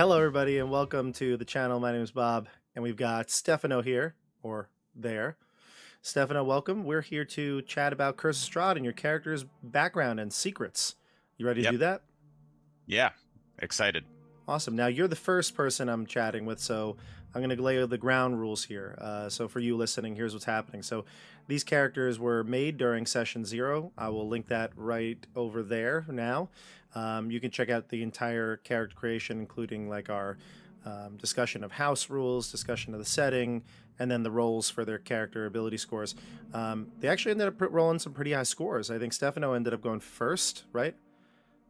Hello, everybody, and welcome to the channel. My name is Bob, and we've got Stefano here, or there. Stefano, welcome. We're here to chat about CoS Strahd and your character's background and secrets. You ready to Yep. do that? Yeah. Excited. Awesome. Now, you're the first person I'm chatting with, so I'm going to lay the ground rules here. So for you listening, here's what's happening. So these characters were made during session 0. I will link that right over there now. You can check out the entire character creation, including like our discussion of house rules, discussion of the setting, and then the roles for their character ability scores. They actually ended up rolling some pretty high scores. I think Stefano ended up going first, right?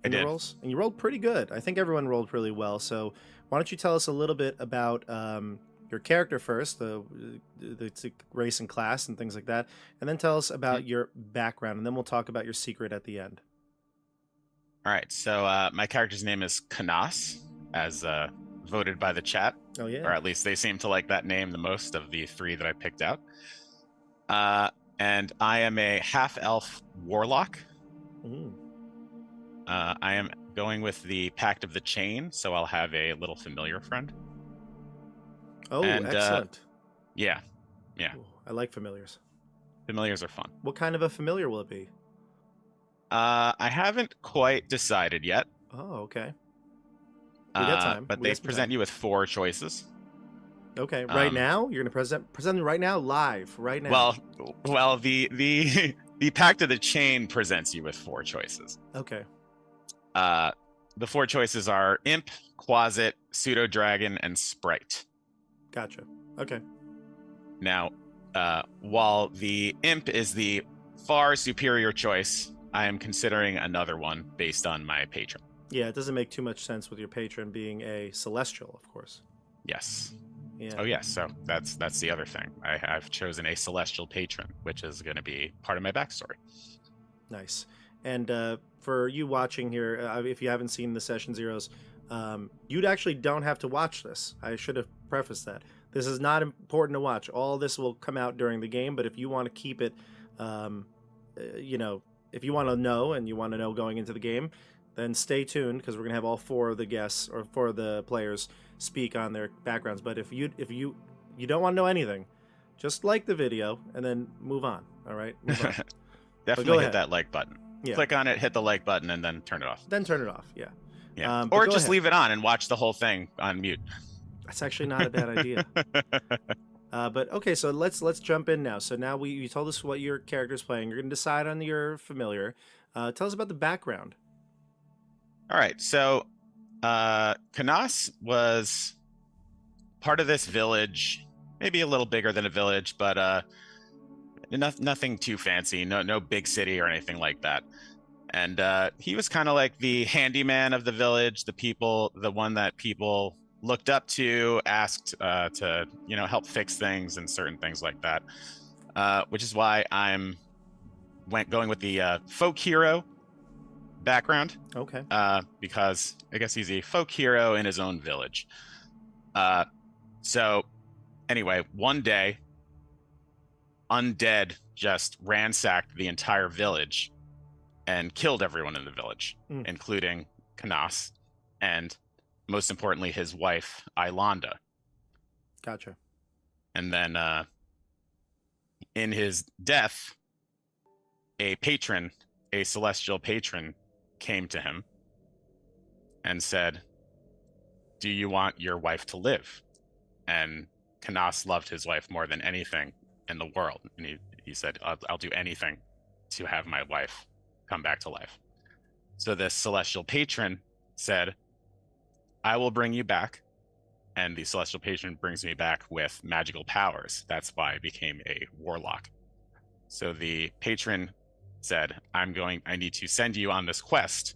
I In the did. rolls, and you rolled pretty good. I think everyone rolled really well. So why don't you tell us a little bit about your character first, the race and class and things like that, and then tell us Mhm. about your background, and then we'll talk about your secret at the end. All right. So my character's name is Canas, as voted by the chat, Oh or yeah. at least they seem to like that name the most of the 3 that I picked out. And I am a half-elf warlock. Mm. I am going with the Pact of the Chain, so I'll have a little familiar friend. Oh, And excellent. yeah, Ooh, I like familiars. familiars are fun. What kind of a familiar will it be? I haven't quite decided yet, Oh, okay. We got time. but We they got some time. present you with 4 choices. Okay, right Um, now you're gonna present it right now, live, right now. Well, the the Pact of the Chain presents you with 4 choices. Okay. Uh, the 4 choices are Imp, Quasit, Pseudo Dragon, and Sprite. Gotcha. Okay. Now, while the Imp is the far superior choice, I am considering another one based on my patron. Yeah, it doesn't make too much sense with your patron being a celestial, of course. Yes. Yeah. Oh yes. So that's the other thing. I've chosen a celestial patron, which is going to be part of my backstory. Nice. And for you watching here, if you haven't seen the Session Zeros, you actually don't have to watch this. I should have prefaced that. This is not important to watch. All this will come out during the game, but if you want to keep it, you know, if you want to know and you want to know going into the game, then stay tuned because we're gonna have all 4 of the guests or 4 of the players speak on their backgrounds. But if you don't want to know anything, just like the video and then move on. All right, move on. But go Definitely hit ahead. that like button. Yeah. Click on it, hit the like button, and then turn it off. Then turn it off. Yeah. Yeah. But Or go just ahead. leave it on and watch the whole thing on mute. That's actually not a bad idea. But okay, so let's jump in now. So now you told us what your character's playing. You're gonna decide on your familiar. Tell us about the background. All right. So, Canas was part of this village, maybe a little bigger than a village, but nothing too fancy. No big city or anything like that. And he was kind of like the handyman of the village, the one that people looked up to, asked to help fix things and certain things like that. Which is why I'm going with the folk hero background. Okay. Because I guess he's a folk hero in his own village. So anyway, one day, undead just ransacked the entire village and killed everyone in the village, including Canas, and most importantly, his wife, Ilonda. Gotcha. And then in his death, a celestial patron, came to him and said, "Do you want your wife to live?" And Canas loved his wife more than anything in the world. And he said, I'll do anything to have my wife come back to life. So this celestial patron said, "I will bring you back." And the celestial patron brings me back with magical powers. That's why I became a warlock. So the patron said, I need to send you on this quest,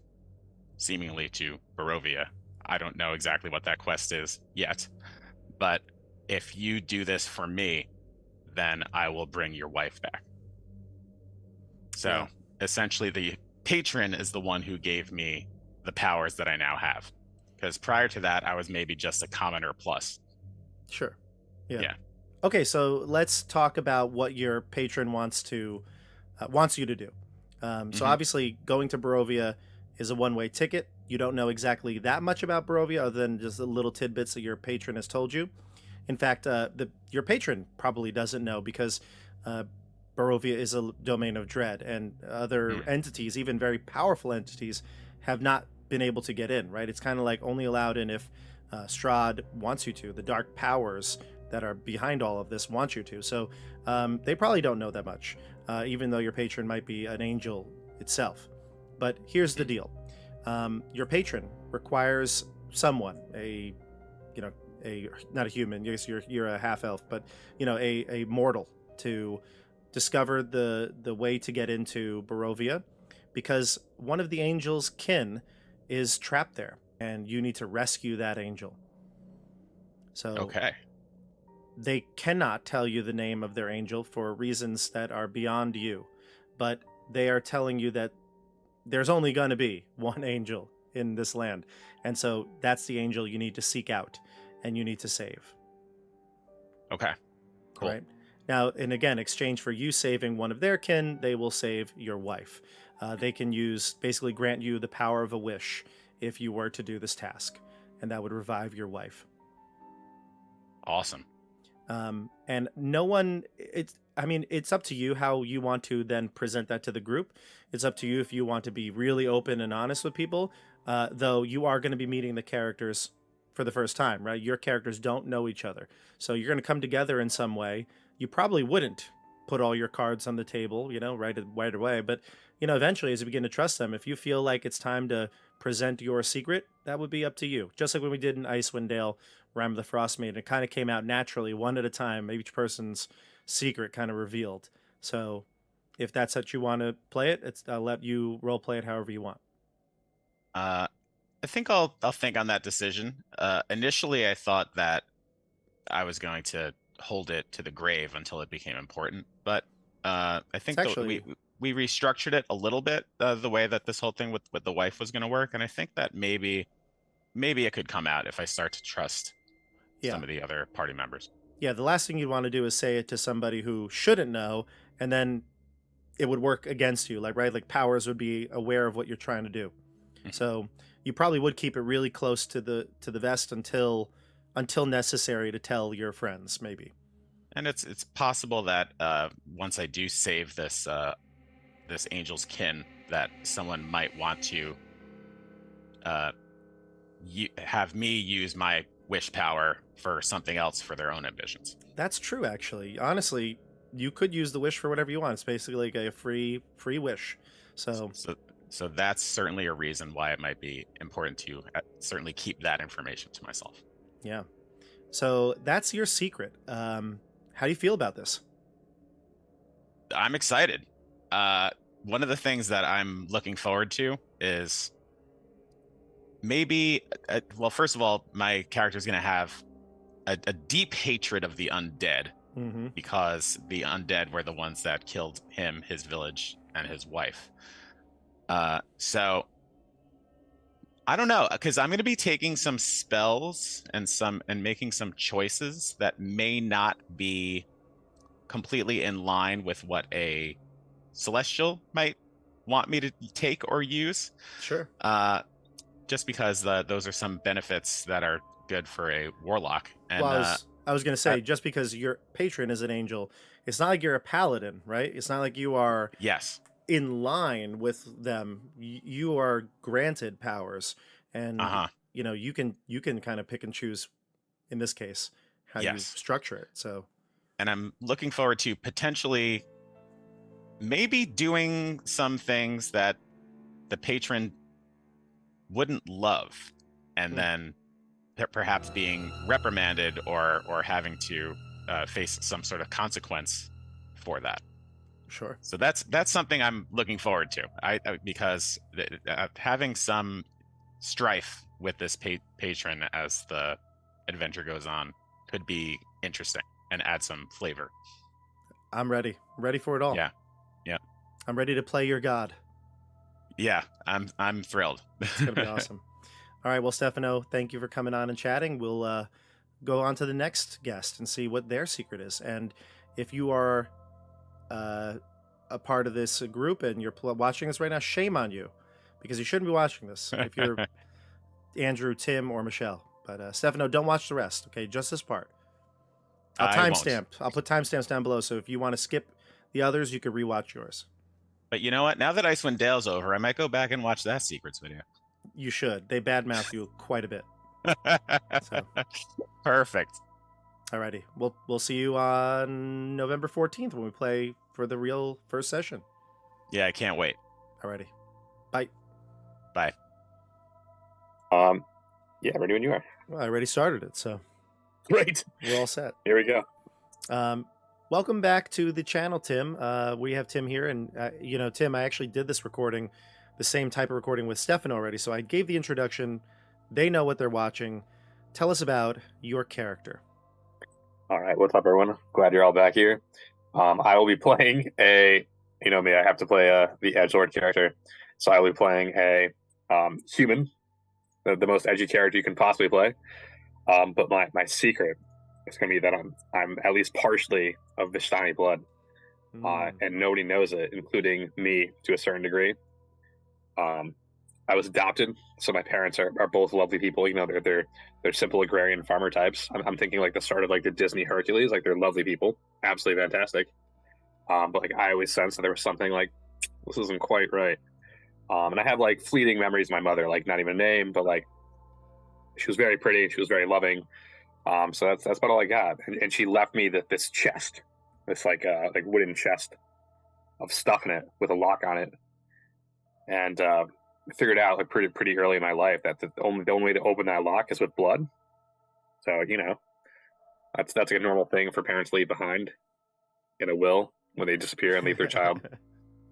seemingly to Barovia. I don't know exactly what that quest is yet, but if you do this for me, then I will bring your wife back. So essentially the patron is the one who gave me the powers that I now have. Because prior to that, I was maybe just a commoner plus. Sure. Yeah. Yeah. Okay, so let's talk about what your patron wants you to do. So obviously, going to Barovia is a one-way ticket. you don't know exactly that much about Barovia other than just the little tidbits that your patron has told you. In fact, your patron probably doesn't know because uh, Barovia is a domain of dread, and other Hmm. entities, even very powerful entities, have not been able to get in. Right? It's kind of like only allowed in if Strahd wants you to. The dark powers that are behind all of this want you to. So they probably don't know that much, even though your patron might be an angel itself. But here's the deal: your patron requires someone, you know, a not a human. Yes, you're a half elf, but a mortal to discover the way to get into Barovia, because one of the angel's kin is trapped there, and you need to rescue that angel. So Okay. they cannot tell you the name of their angel for reasons that are beyond you, but they are telling you that there's only going to be one angel in this land. And so that's the angel you need to seek out and you need to save. Okay. All Cool. right. Now, in again, exchange for you saving one of their kin, they will save your wife. They can basically grant you the power of a wish if you were to do this task, and that would revive your wife. Awesome. And no one, I mean, it's up to you how you want to then present that to the group. It's up to you if you want to be really open and honest with people, though you are going to be meeting the characters for the first time, right? Your characters don't know each other. So you're going to come together in some way. You probably wouldn't put all your cards on the table, right away. But, eventually as you begin to trust them, if you feel like it's time to present your secret, that would be up to you. Just like when we did in Icewind Dale, Rime of the Frost Maiden, it kind of came out naturally, one at a time. Each person's secret kind of revealed. So if that's how you want to play it, I'll let you role play it however you want. Uh, I think I'll think on that decision. Initially, I thought that I was going to hold it to the grave until it became important, but I It's think actually, we restructured it a little bit, the way that this whole thing with the wife was going to work, and I think that maybe it could come out if I start to trust yeah. some of the other party members. Yeah, the last thing you'd want to do is say it to somebody who shouldn't know, and then it would work against you. Like, right? Like powers would be aware of what you're trying to do. Mhm. So you probably would keep it really close to the vest until necessary to tell your friends, maybe. And it's possible that once I do save this angel's kin, that someone might want to uh, have me use my wish power for something else for their own ambitions. That's true, actually. Honestly, you could use the wish for whatever you want. It's basically like a free wish. So So so that's certainly a reason why it might be important to certainly keep that information to myself. yeah. So that's your secret. How do you feel about this? I'm excited. Uh, One of the things that I'm looking forward to is maybe, well, first of all, my character is going to have a deep hatred of the undead Mm-hmm. because the undead were the ones that killed him, his village, and his wife. So I don't know, because I'm going to be taking some spells and making some choices that may not be completely in line with what a celestial might want me to take or use. Sure. Uh, just because those are some benefits that are good for a warlock. Well, And I was gonna I, say, just because your patron is an angel, it's not like you're a paladin, right? It's not like you are yes, in line with them. You are granted powers, and uh-huh, you can kind of pick and choose in this case how you yes. structure it. So And I'm looking forward to potentially maybe doing some things that the patron wouldn't love, and hmm, then perhaps being reprimanded or having to face some sort of consequence for that. sure. So that's something I'm looking forward to. Because having some strife with this patron as the adventure goes on could be interesting and add some flavor. I'm ready. I'm ready for it all. Yeah, yeah, I'm ready to play your god. yeah. I'm thrilled. It's gonna be awesome. All right. Well, Stefano, thank you for coming on and chatting. We'll go on to the next guest and see what their secret is. And if you are uh, a part of this group and you're watching this right now, shame on you because you shouldn't be watching this. If you're Andrew, Tim, or Michelle. But Stefano, don't watch the rest. Okay, just this part. I'll I won't. timestamp. I'll put timestamps down below. So if you want to skip the others, you could rewatch yours. But you know what? Now that Icewind Dale's over, I might go back and watch that Secrets video. You should. They badmouth you quite a bit. So. Perfect. Alrighty. We'll see you on November 14th when we play for the real first session. Yeah, I can't wait. Alrighty. Bye. Bye. Yeah, ready when you are. Well, I already started it, so Great. we're all set. Here we go. Welcome back to the channel, Tim. We have Tim here, and Tim, I actually did this recording, the same type of recording with Stefano already. So I gave the introduction. They know what they're watching. Tell us about your character. All right, what's up, everyone? Glad you're all back here. I will be playing you know me, I have to play the edgelord character. So I will be playing a human, the most edgy character you can possibly play. But my secret is going to be that I'm at least partially of Vistani blood, and nobody knows it, including me to a certain degree. I was adopted, so my parents are both lovely people. You know, they're simple agrarian farmer types. I'm thinking like the start of like the Disney Hercules, like they're lovely people, absolutely fantastic. But like I always sensed that there was something like this isn't quite right. And I have like fleeting memories of my mother, like not even a name, but like she was very pretty, she was very loving. So that's about all I got. And she left me this chest, this like wooden chest of stuff in it with a lock on it. And I figured out like pretty early in my life that the only way to open that lock is with blood. So you know, that's like a normal thing for parents to leave behind in a will when they disappear and leave their child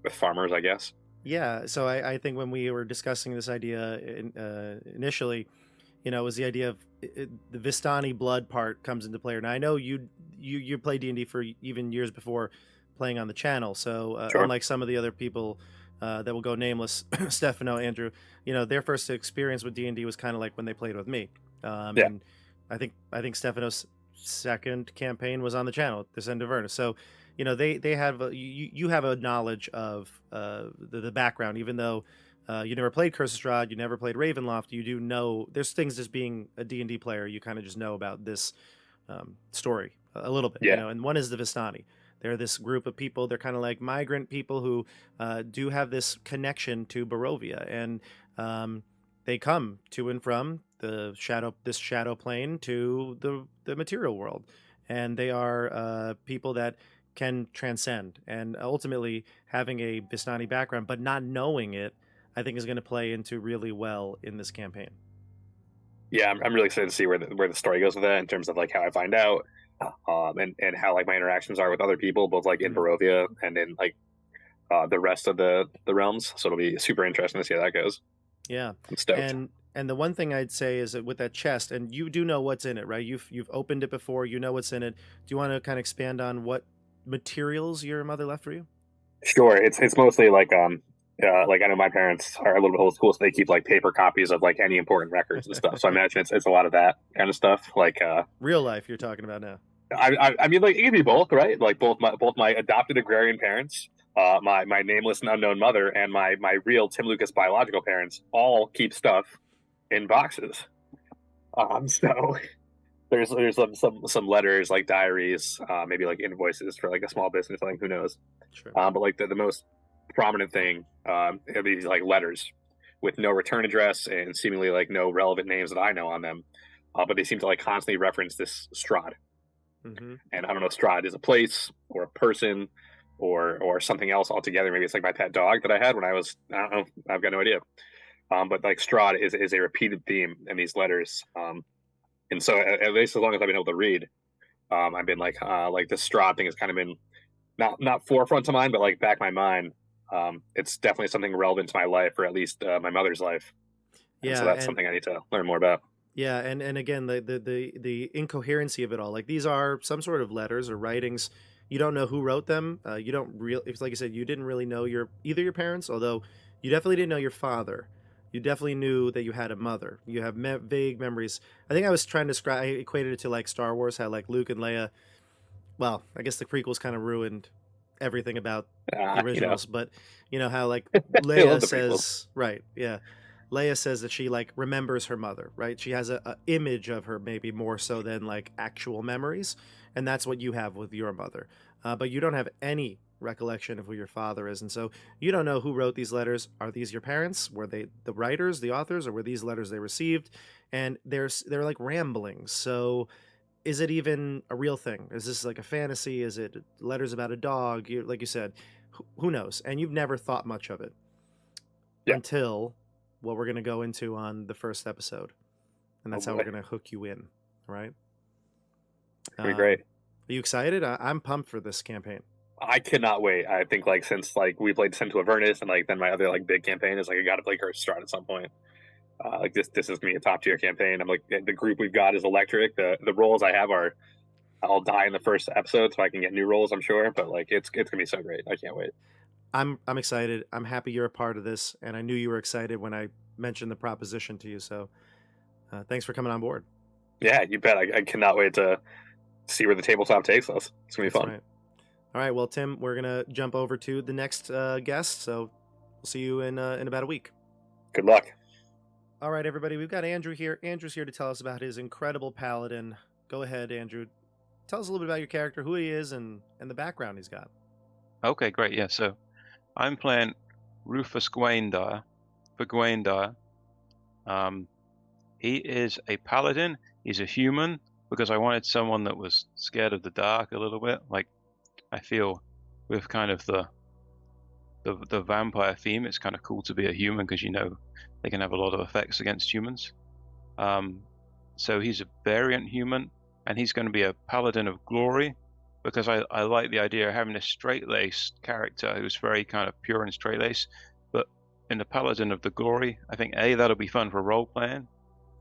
with farmers, I guess. Yeah. So I think when we were discussing this idea initially, it was the idea of the Vistani blood part comes into play. Now I know you played D&D for even years before playing on the channel. So Sure. Unlike some of the other people that will go nameless, Stefano, Andrew, their first experience with D&D was kind of like when they played with me. Yeah. And I think Stefano's second campaign was on the channel, Descend of Avernus. So, they have you have a knowledge of the background, even though you never played Curse of Strahd, you never played Ravenloft. You do know there's things, just being a D&D player, you kind of just know about this story a little bit. Yeah. And one is the Vistani. They're this group of people. They're kind of like migrant people who do have this connection to Barovia, and they come to and from this shadow plane to the material world, and they are people that can transcend. And ultimately, having a Vistani background but not knowing it, I think, is going to play into really well in this campaign. Yeah, I'm really excited to see where the story goes with that in terms of like how I find out. And how like my interactions are with other people, both like in Barovia and in like the rest of the realms. So it'll be super interesting to see how that goes. Yeah, I'm stoked. And the one thing I'd say is that with that chest, and you do know what's in it, right? You've opened it before. You know what's in it. Do you want to kind of expand on what materials your mother left for you? Sure, it's mostly like I know my parents are a little bit old school, so they keep like paper copies of like any important records and stuff. So I imagine it's a lot of that kind of stuff. Like real life you're talking about now. I mean, like it can be both, right? Like both my adopted agrarian parents, my nameless and unknown mother, and my real Tim Lucas biological parents all keep stuff in boxes. So there's some letters, like diaries, maybe like invoices for like a small business, like who knows. Sure. But like the most prominent thing are these like letters with no return address and seemingly like no relevant names that I know on them, but they seem to like constantly reference this Strahd. Mm-hmm. And I don't know if Strahd is a place or a person or something else altogether. Maybe it's like my pet dog that I had when I was, I don't know, I've got no idea. But like Strahd is a repeated theme in these letters. And so at least as long as I've been able to read, I've been like this Strahd thing has kind of been not forefront of mind, but like back of my mind. It's definitely something relevant to my life, or at least my mother's life. Yeah, and so that's something I need to learn more about. Yeah, and again, the incoherency of it all. Like, these are some sort of letters or writings. You don't know who wrote them. You don't it's like you said, you didn't really know either your parents, although you definitely didn't know your father. You definitely knew that you had a mother. You have vague memories. I think I was trying to describe. I equated it to like Star Wars, how like Luke and Leia. Well, I guess the prequels kind of ruined everything about the originals, but how like Leia says, right? Yeah. Leia says that she like remembers her mother, right? She has a image of her maybe more so than like actual memories, and that's what you have with your mother. But you don't have any recollection of who your father is, and so you don't know who wrote these letters. Are these your parents? Were they the writers, the authors, or were these letters they received? And they're like ramblings. So is it even a real thing? Is this like a fantasy? Is it letters about a dog? Like you said, who knows? And you've never thought much of it Yeah. until what we're going to go into on the first episode. And that's how we're going to hook you in, right? Pretty great. Are you excited? I'm pumped for this campaign. I cannot wait. I think like since like we played Sent to Avernus and like then my other like big campaign is like I got to play CoS Strahd at some point. Like this is gonna be a top tier campaign. I'm like the group we've got is electric. The roles I have are I'll die in the first episode so I can get new roles, I'm sure. But like it's gonna be so great. I can't wait. I'm excited. I'm happy you're a part of this, and I knew you were excited when I mentioned the proposition to you. So thanks for coming on board. Yeah, you bet. I cannot wait to see where the tabletop takes us. It's gonna be fun. Right. All right. Well, Tim, we're gonna jump over to the next guest. So we'll see you in about a week. Good luck. All right, everybody. We've got Andrew here. Andrew's here to tell us about his incredible paladin. Go ahead, Andrew. Tell us a little bit about your character, who he is, and the background he's got. Okay, great. Yeah, so I'm playing Rufus Gwaindire. For Gwaindire, he is a paladin. He's a human because I wanted someone that was scared of the dark a little bit. Like I feel with kind of the vampire theme, it's kind of cool to be a human because they can have a lot of effects against humans. So he's a variant human, and he's going to be a paladin of glory because I like the idea of having a straight-laced character who's very kind of pure and straight-laced. But in the paladin of the glory, I think that'll be fun for role-playing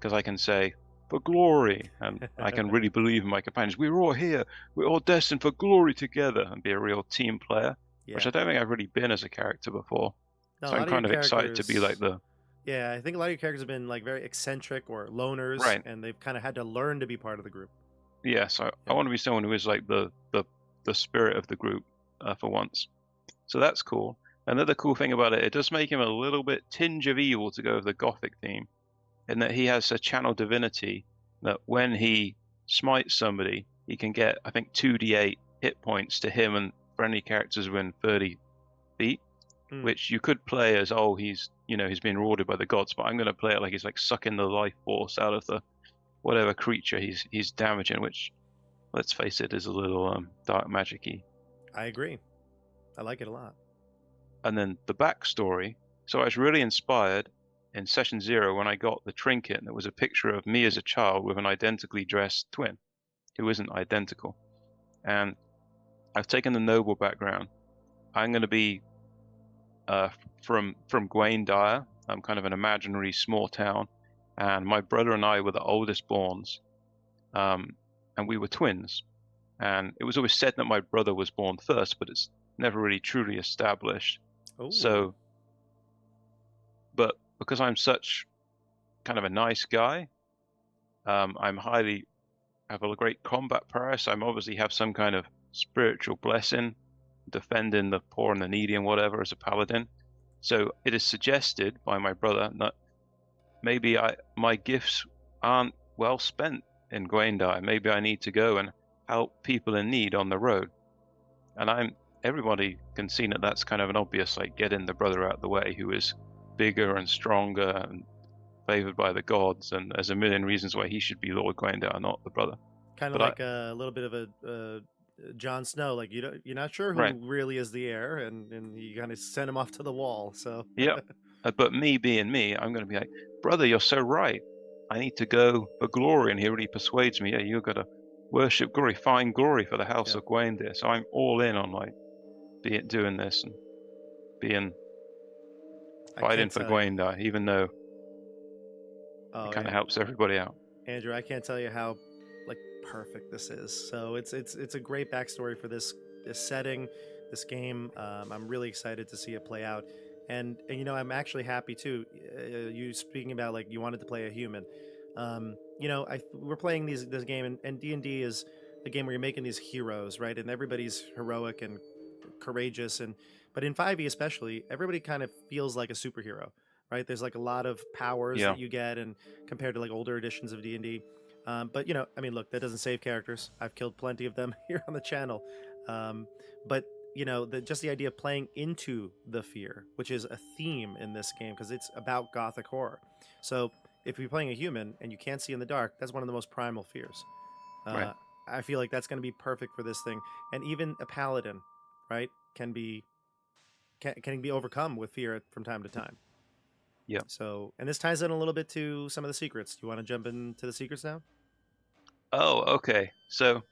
because I can say for glory, and I can really believe in my companions. We're all here. We're all destined for glory together, and be a real team player, which I don't think I've really been as a character before. No, so I'm kind of excited to be like the... Yeah, I think a lot of your characters have been like very eccentric or loners, right, and they've kind of had to learn to be part of the group. Yeah, so I want to be someone who is like the spirit of the group for once. So that's cool. Another cool thing about it does make him a little bit tinge of evil to go with the gothic theme, in that he has a channel divinity that when he smites somebody, he can get, I think, 2d8 hit points to him and friendly characters within 30 feet, which you could play as, he's being rewarded by the gods, but I'm going to play it like he's like sucking the life force out of the whatever creature he's damaging, which, let's face it, is a little dark magic-y. I agree. I like it a lot. And then the backstory. So I was really inspired in session 0 when I got the trinket, and it was a picture of me as a child with an identically dressed twin who isn't identical. And I've taken the noble background. I'm going to be from Gwaindire. I'm kind of an imaginary small town. And my brother and I were the oldest borns, and we were twins. And it was always said that my brother was born first, but it's never really truly established. Ooh. So, but because I'm such kind of a nice guy, I have a great combat prowess. I obviously have some kind of spiritual blessing, defending the poor and the needy and whatever as a paladin. So it is suggested by my brother that maybe my gifts aren't well spent in Gwaindire. Maybe I need to go and help people in need on the road. And everybody can see that that's kind of an obvious, like, getting the brother out of the way who is bigger and stronger and favored by the gods, and there's a million reasons why he should be Lord Gwaindire, not the brother. Kind of like a little bit of a Jon Snow, like you're not sure who really is the heir, and you kind of send him off to the wall. So yeah, but me being me, I'm going to be like, brother, you're so right. I need to go for glory, and he really persuades me. Yeah, you've got to worship glory, find glory for the house of Gwaindire. So I'm all in on like doing this and fighting for Gwaindire, even though it kind of helps everybody out. Andrew, I can't tell you how like perfect this is. So it's a great backstory for this setting, this game. I'm really excited to see it play out, and I'm actually happy too. You speaking about like you wanted to play a human. We're playing this game, and D&D is a game where you're making these heroes, right? And everybody's heroic and courageous, but in 5e especially, everybody kind of feels like a superhero, right? There's like a lot of powers Yeah. that you get, and compared to like older editions of D&D. But you know, I mean, look, that doesn't save characters. I've killed plenty of them here on the channel. But you know, just the idea of playing into the fear, which is a theme in this game because it's about gothic horror. So if you're playing a human and you can't see in the dark, that's one of the most primal fears. Right. I feel like that's going to be perfect for this thing. And even a paladin, right, can be overcome with fear from time to time. Yeah. So, and this ties in a little bit to some of the secrets. Do you want to jump into the secrets now? Oh, okay. So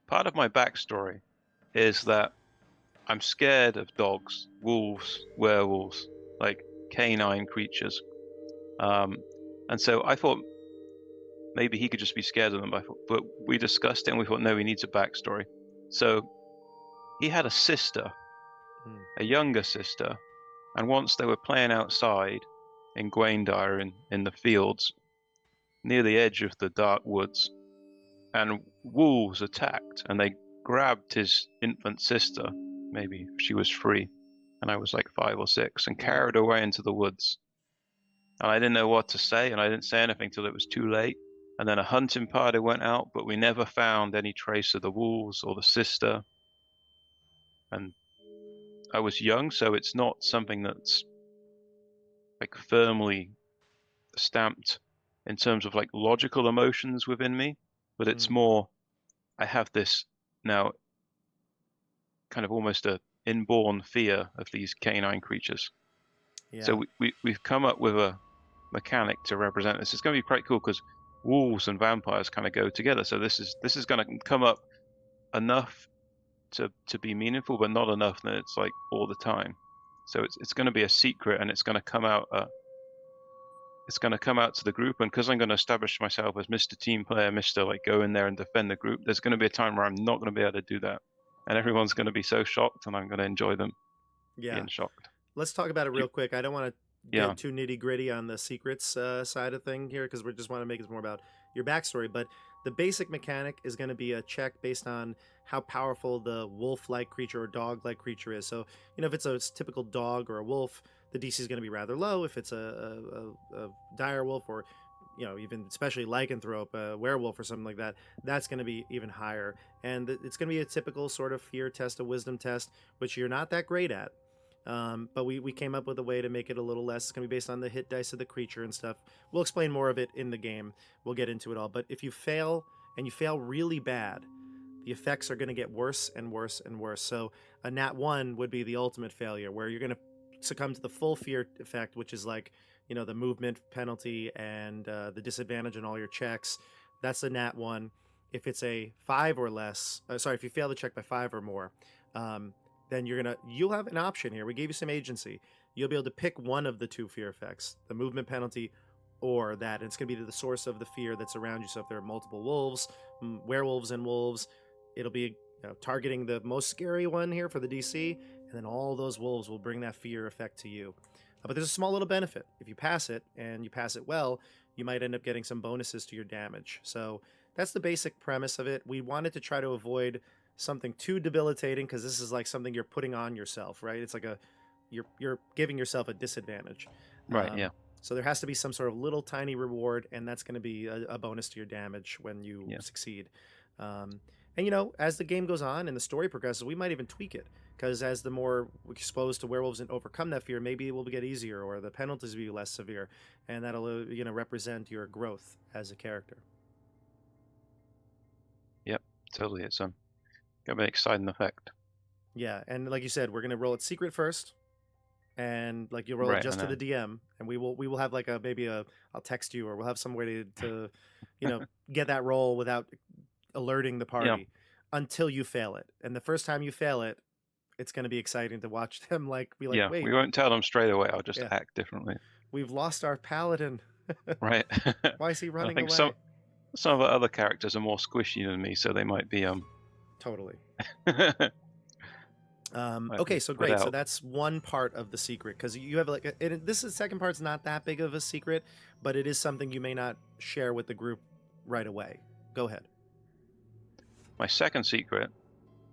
part of my backstory is that I'm scared of dogs, wolves, werewolves, like canine creatures. And so I thought maybe he could just be scared of them. But we discussed it and we thought, no, he needs a backstory. So he had a sister, a younger sister, and once they were playing outside in Gwaendire in the fields near the edge of the dark woods, and wolves attacked and they grabbed his infant sister, maybe she was 3 and I was like 5 or 6, and carried her away into the woods. And I didn't know what to say, and I didn't say anything till it was too late. And then a hunting party went out, but we never found any trace of the wolves or the sister. And I was young, so it's not something that's like firmly stamped in terms of like logical emotions within me, but it's more, I have this now kind of almost a inborn fear of these canine creatures. Yeah. So we've come up with a mechanic to represent this. It's going to be quite cool because wolves and vampires kind of go together. So this is going to come up enough to be meaningful, but not enough that it's like all the time. So it's going to be a secret, and it's going to come out. It's going to come out to the group, and because I'm going to establish myself as Mr. Team Player, Mr. like go in there and defend the group, there's going to be a time where I'm not going to be able to do that, and everyone's going to be so shocked, and I'm going to enjoy them being shocked. Let's talk about it real quick. I don't want to Yeah. get too nitty gritty on the secrets side of thing here because we just want to make it more about your backstory. But the basic mechanic is going to be a check based on how powerful the wolf-like creature or dog-like creature is. So, you know, if it's a typical dog or a wolf, the DC is going to be rather low. If it's a dire wolf or, you know, even especially lycanthrope, a werewolf or something like that, that's going to be even higher. And it's going to be a typical sort of fear test, a wisdom test, which you're not that great at. But we came up with a way to make it a little less. It's going to be based on the hit dice of the creature and stuff. We'll explain more of it in the game. We'll get into it all. But if you fail, and you fail really bad, the effects are going to get worse and worse and worse. So a nat 1 would be the ultimate failure, where you're going to succumb to the full fear effect, which is like, you know, the movement penalty and the disadvantage in all your checks. That's the nat 1. If it's a 5 or less, if you fail the check by 5 or more, then you'll have an option here. We gave you some agency. You'll be able to pick one of the 2 fear effects, the movement penalty or that. And it's going to be the source of the fear that's around you. So if there are multiple wolves, werewolves and wolves, it'll be targeting the most scary one here for the DC. And then all those wolves will bring that fear effect to you. But there's a small little benefit. If you pass it, and you pass it well, you might end up getting some bonuses to your damage. So that's the basic premise of it. We wanted to try to avoid something too debilitating, because this is like something you're putting on yourself, right? It's like you're giving yourself a disadvantage. Right, yeah. So there has to be some sort of little tiny reward, and that's going to be a bonus to your damage when you succeed. And, you know, as the game goes on and the story progresses, we might even tweak it, because as the more we're exposed to werewolves and overcome that fear, maybe it will get easier, or the penalties will be less severe, and that'll, represent your growth as a character. Yep, totally. It's gonna be an exciting effect. Yeah, and like you said, we're gonna roll it secret first, and like you roll it just to the DM, and we will have like I'll text you, or we'll have some way to get that roll without alerting the party until you fail it. And the first time you fail it, it's going to be exciting to watch them be like, wait, we won't tell them straight away. I'll just act differently. We've lost our paladin. Right. Why is he running I think away? some of the other characters are more squishy than me, so they might be totally. Okay, so great. So that's one part of the secret, because you have this is second part's not that big of a secret, but it is something you may not share with the group right away. Go ahead. My second secret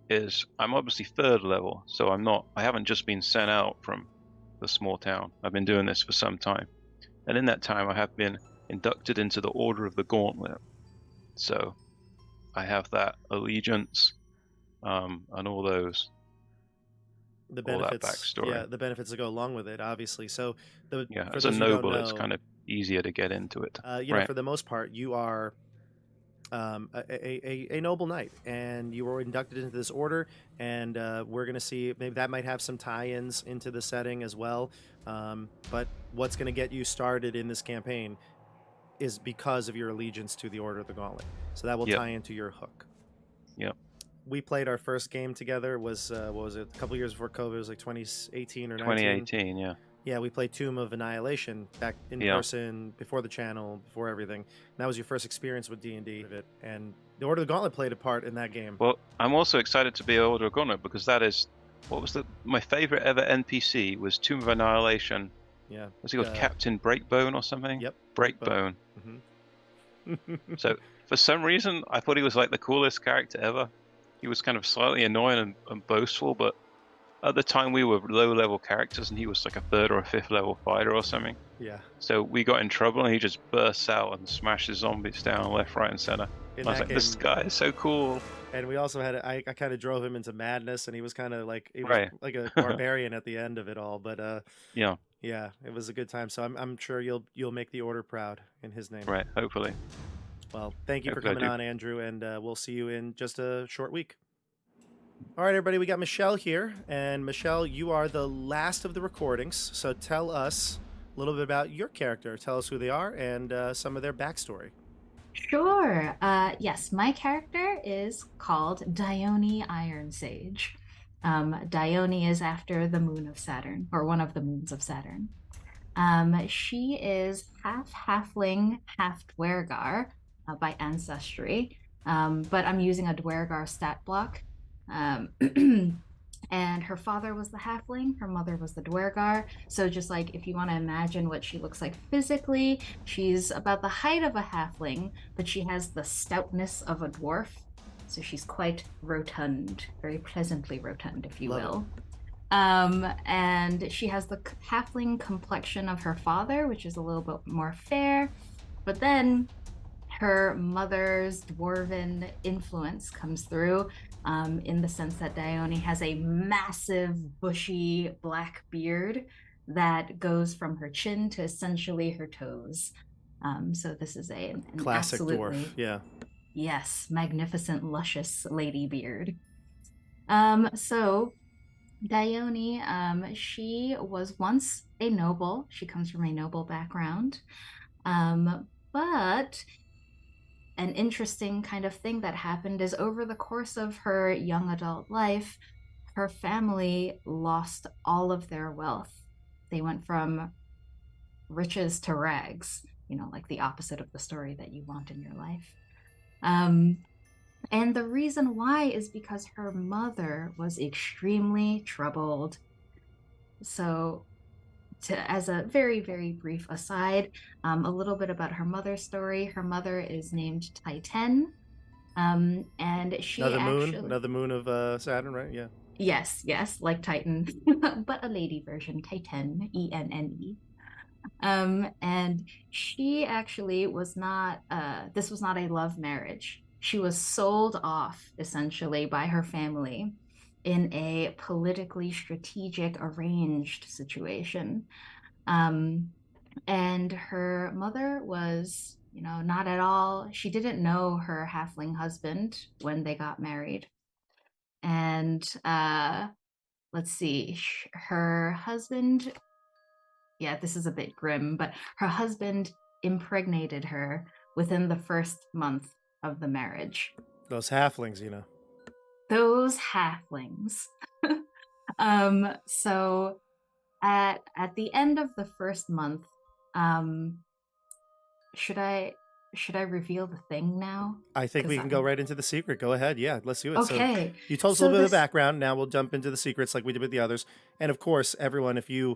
is I'm obviously 3rd level, so I haven't just been sent out from the small town. I've been doing this for some time, and in that time I have been inducted into the Order of the Gauntlet. So I have that allegiance, and all those, The all that benefits, backstory. yeah, the benefits that go along with it, obviously. So Yeah, for as a those who don't noble, it's know, kind of easier to get into it. you know, Right. for the most part, you are a noble knight, and you were inducted into this order, and we're going to see maybe that might have some tie-ins into the setting as well. But what's going to get you started in this campaign is because of your allegiance to the Order of the Gauntlet. So that will Yep. tie into your hook. Yep. We played our first game together, was what was it, a couple years before COVID? It was like 2018 or 19. 2018, yeah. Yeah, we played Tomb of Annihilation back in Yeah. person, before the channel, before everything. And that was your first experience with D&D, and the Order of the Gauntlet played a part in that game. Well, I'm also excited to be Order of Gauntlet because that is what was my favorite ever NPC was Tomb of Annihilation. Yeah. Was he called Captain Breakbone or something? Yep. Breakbone. So for some reason, I thought he was like the coolest character ever. He was kind of slightly annoying and boastful, but at the time we were low-level characters, and he was like a 3rd or a 5th level fighter or something. Yeah. So we got in trouble, and he just bursts out and smashes zombies down left, right, and center. I was like, this guy is so cool. And we also had I kind of drove him into madness, and he was kind of like like a barbarian at the end of it all. But yeah, it was a good time. So I'm sure you'll make the Order proud in his name. Right, hopefully. Well, thank you for coming on, Andrew, and we'll see you in just a short week. All right, everybody, we got Michelle here, and Michelle, you are the last of the recordings, so tell us a little bit about your character. Tell us who they are and some of their backstory. Sure. Yes, my character is called Dione Iron Sage. Dione is after the moon of Saturn, or one of the moons of Saturn. She is half halfling, half Dwergar by ancestry, but I'm using a Dwergar stat block. And her father was the halfling, her mother was the Dwergar. So just like if you want to imagine what she looks like physically, she's about the height of a halfling, but she has the stoutness of a dwarf. So she's quite rotund, very pleasantly rotund, if you will. And she has the halfling complexion of her father, which is a little bit more fair. But then her mother's dwarven influence comes through, in the sense that Dione has a massive, bushy black beard that goes from her chin to essentially her toes. So this is an classic absolutely, dwarf, yeah. Yes, magnificent, luscious lady beard. So Dione, she was once a noble. She comes from a noble background. But an interesting kind of thing that happened is over the course of her young adult life, her family lost all of their wealth. They went from riches to rags, like the opposite of the story that you want in your life. And the reason why is because her mother was extremely troubled. So as a very, very brief aside, a little bit about her mother's story. Her mother is named Titan, and she another moon of Saturn, right? Yeah. Yes, like Titan, but a lady version, Titan, E-N-N-E. And she actually was not. This was not a love marriage. She was sold off essentially by her family in a politically strategic arranged situation. And her mother was, not at all, she didn't know her halfling husband when they got married. And let's see, her husband, this is a bit grim, but her husband impregnated her within the first month of the marriage. Those halflings, Those halflings. So at the end of the first month, should I reveal the thing now? I think we can go right into the secret. Go ahead. Yeah, let's do it. Okay. So you told us a little bit of the background. Now we'll jump into the secrets like we did with the others. And of course, everyone, if you're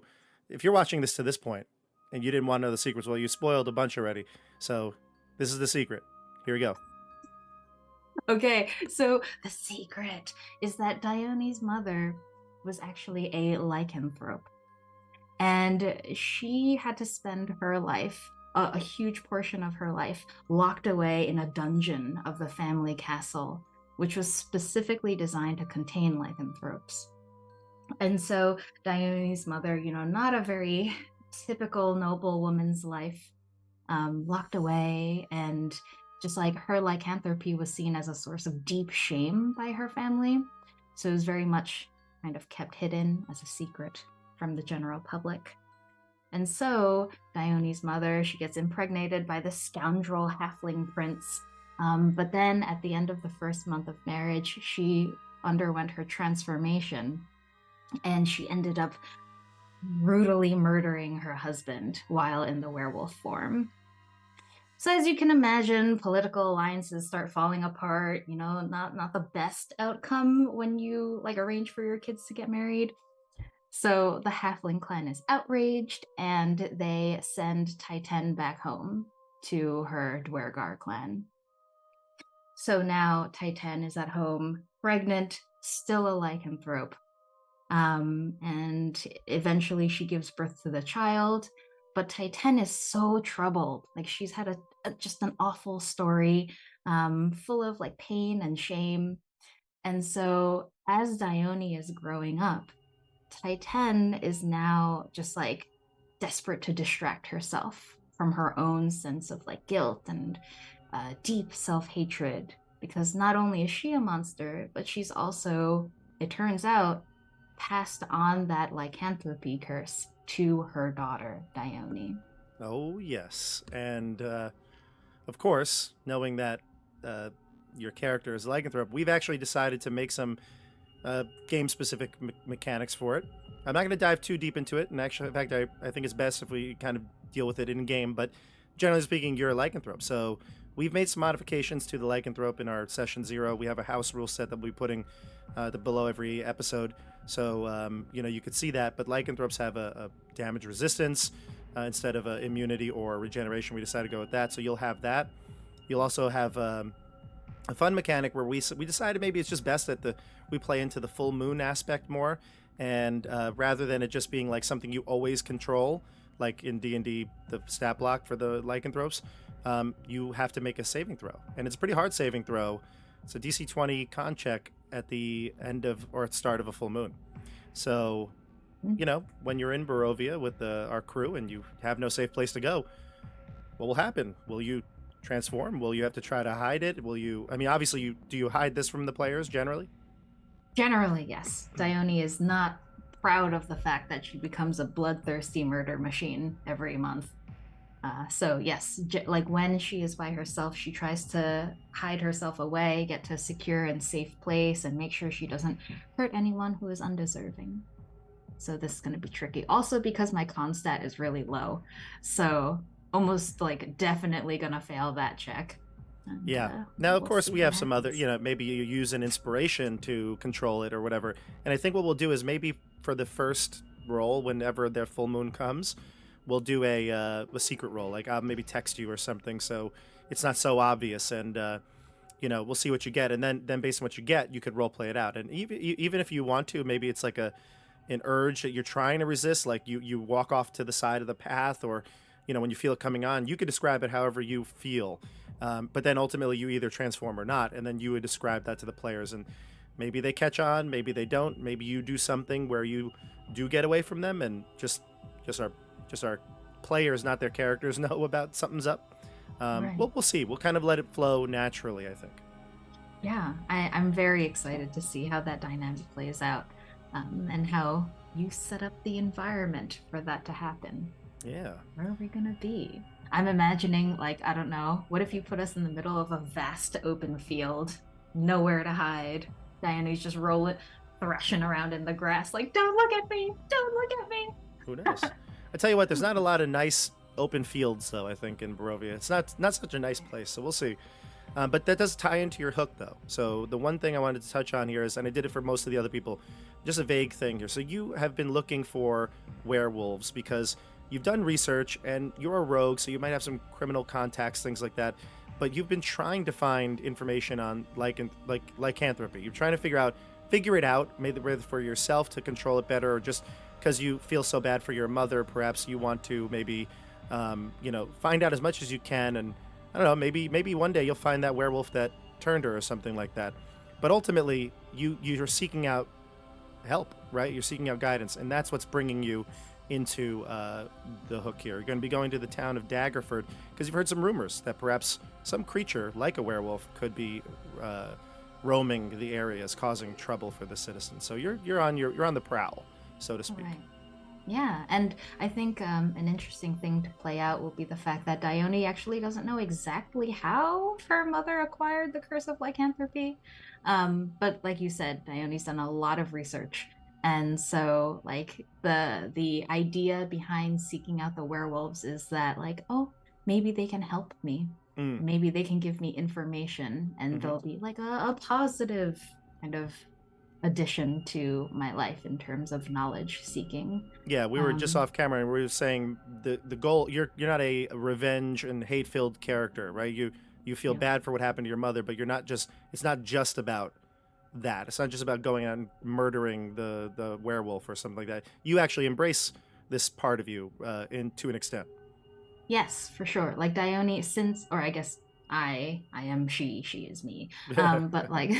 watching this to this point and you didn't want to know the secrets, well, you spoiled a bunch already. So this is the secret. Here we go. Okay, so the secret is that Dione's mother was actually a lycanthrope. And she had to spend her life, a huge portion of her life, locked away in a dungeon of the family castle, which was specifically designed to contain lycanthropes. And so Dione's mother, not a very typical noble woman's life, locked away, and just like her lycanthropy was seen as a source of deep shame by her family. So it was very much kind of kept hidden as a secret from the general public. And so Dione's mother, she gets impregnated by the scoundrel halfling prince. But then at the end of the first month of marriage, she underwent her transformation, and she ended up brutally murdering her husband while in the werewolf form. So as you can imagine, political alliances start falling apart, not the best outcome when you arrange for your kids to get married. So the halfling clan is outraged, and they send Titan back home to her Dwergar clan. So now Titan is at home, pregnant, still a lycanthrope. And eventually she gives birth to the child, but Titan is so troubled. She's had just an awful story, full of pain and shame. And so as Dione is growing up, Titan is now just desperate to distract herself from her own sense of guilt and deep self-hatred, because not only is she a monster, but she's also, it turns out, passed on that lycanthropy curse to her daughter, Dione. Oh, yes. And, of course, knowing that your character is a lycanthrope, we've actually decided to make some game-specific mechanics for it. I'm not going to dive too deep into it, and actually, in fact, I think it's best if we kind of deal with it in-game, but generally speaking, you're a lycanthrope. So we've made some modifications to the lycanthrope in our Session 0. We have a house rule set that we'll be putting below every episode. So, you could see that, but lycanthropes have a damage resistance instead of a immunity or regeneration. We decided to go with that, so you'll have that. You'll also have a fun mechanic where we decided maybe it's just best that we play into the full moon aspect more, and rather than it just being something you always control, like in D&D, the stat block for the lycanthropes, you have to make a saving throw, and it's a pretty hard saving throw. It's a DC 20 con check at the end of or at the start of a full moon. So, when you're in Barovia with our crew and you have no safe place to go, what will happen? Will you transform? Will you have to try to hide it? Will you? I mean, obviously, do you hide this from the players generally? Generally, yes. Dione is not proud of the fact that she becomes a bloodthirsty murder machine every month. So yes, when she is by herself, she tries to hide herself away, get to a secure and safe place, and make sure she doesn't hurt anyone who is undeserving. So this is going to be tricky. Also because my con stat is really low, so almost definitely going to fail that check. And, yeah. Now, of course, we have some happens. other, maybe you use an inspiration to control it or whatever. And I think what we'll do is maybe for the first roll, whenever their full moon comes, we'll do a secret roll. I'll maybe text you or something, so it's not so obvious. And we'll see what you get, and then based on what you get, you could role play it out. And even if you want to, maybe it's an urge that you're trying to resist. You walk off to the side of the path, or when you feel it coming on, you could describe it however you feel. But then ultimately you either transform or not, and then you would describe that to the players, and maybe they catch on, maybe they don't. Maybe you do something where you do get away from them, and just our players, not their characters, know about something's up. Right. We'll see. We'll kind of let it flow naturally, I think. Yeah, I'm very excited to see how that dynamic plays out, and how you set up the environment for that to happen. Yeah. Where are we gonna be? I'm imagining, I don't know, what if you put us in the middle of a vast open field, nowhere to hide? Dione's just thrashing around in the grass, don't look at me, don't look at me. Who knows? I tell you what, there's not a lot of nice open fields, though, I think, in Barovia. It's not such a nice place, so we'll see. But that does tie into your hook, though. So the one thing I wanted to touch on here is, and I did it for most of the other people, just a vague thing here. So you have been looking for werewolves because you've done research, and you're a rogue, so you might have some criminal contacts, things like that. But you've been trying to find information on lycanthropy. You're trying to figure it out, maybe for yourself to control it better, or just because you feel so bad for your mother, perhaps you want to maybe, find out as much as you can, and I don't know, maybe one day you'll find that werewolf that turned her or something like that. But ultimately, you're seeking out help, right? You're seeking out guidance, and that's what's bringing you into the hook here. You're going to be going to the town of Daggerford because you've heard some rumors that perhaps some creature like a werewolf could be roaming the areas, causing trouble for the citizens. So you're on the prowl, so to speak. Right. Yeah, and I think an interesting thing to play out will be the fact that Dione actually doesn't know exactly how her mother acquired the curse of lycanthropy. But like you said, Dione's done a lot of research. And so like the idea behind seeking out the werewolves is that like, oh, maybe they can help me. Maybe they can give me information and they'll be like a positive kind of addition to my life in terms of knowledge seeking. Yeah, we were just off camera and we were saying the goal, you're not a revenge and hate-filled character, right? You feel bad for what happened to your mother, but it's not just about that. It's not just about going out and murdering the werewolf or something like that. You actually embrace this part of you to an extent. Yes, for sure. Like Dione, or I guess I am she is me. But like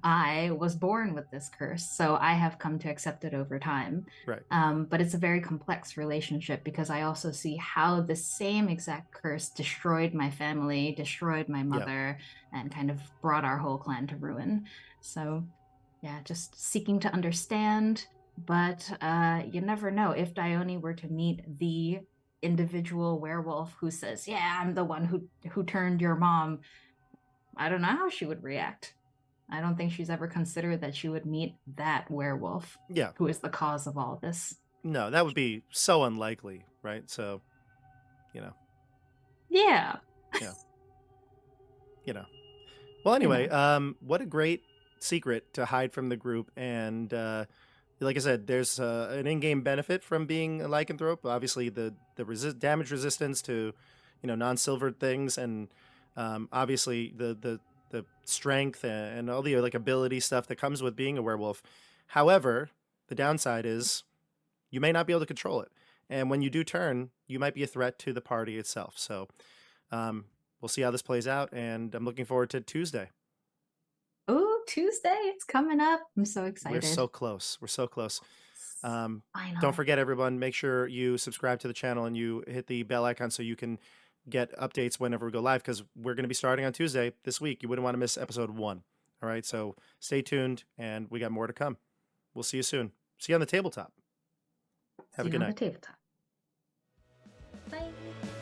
I was born with this curse, so I have come to accept it over time. Right. But it's a very complex relationship because I also see how the same exact curse destroyed my family, destroyed my mother, and kind of brought our whole clan to ruin. So yeah, just seeking to understand. But you never know. If Dione were to meet the individual werewolf who says, "Yeah, I'm the one who turned your mom," I don't know how she would react. I don't think she's ever considered that she would meet that werewolf. Yeah. Who is the cause of all this. No, that would be so unlikely, right? So, Yeah. Yeah. Well, anyway, what a great secret to hide from the group. And like I said, there's an in-game benefit from being a lycanthrope. Obviously, the damage resistance to, non-silvered things, and obviously the strength and all the like ability stuff that comes with being a werewolf. However, the downside is you may not be able to control it, and when you do turn, you might be a threat to the party itself. So we'll see how this plays out, and I'm looking forward to Tuesday. Oh, Tuesday, it's coming up. I'm so excited. We're so close. I know. Don't forget, everyone, make sure you subscribe to the channel and you hit the bell icon so you can get updates whenever we go live, because we're going to be starting on Tuesday this week. You wouldn't want to miss episode 1. All right, so stay tuned, and we got more to come. We'll see you soon. See you on the tabletop. Have a good night. See you on the tabletop. Bye.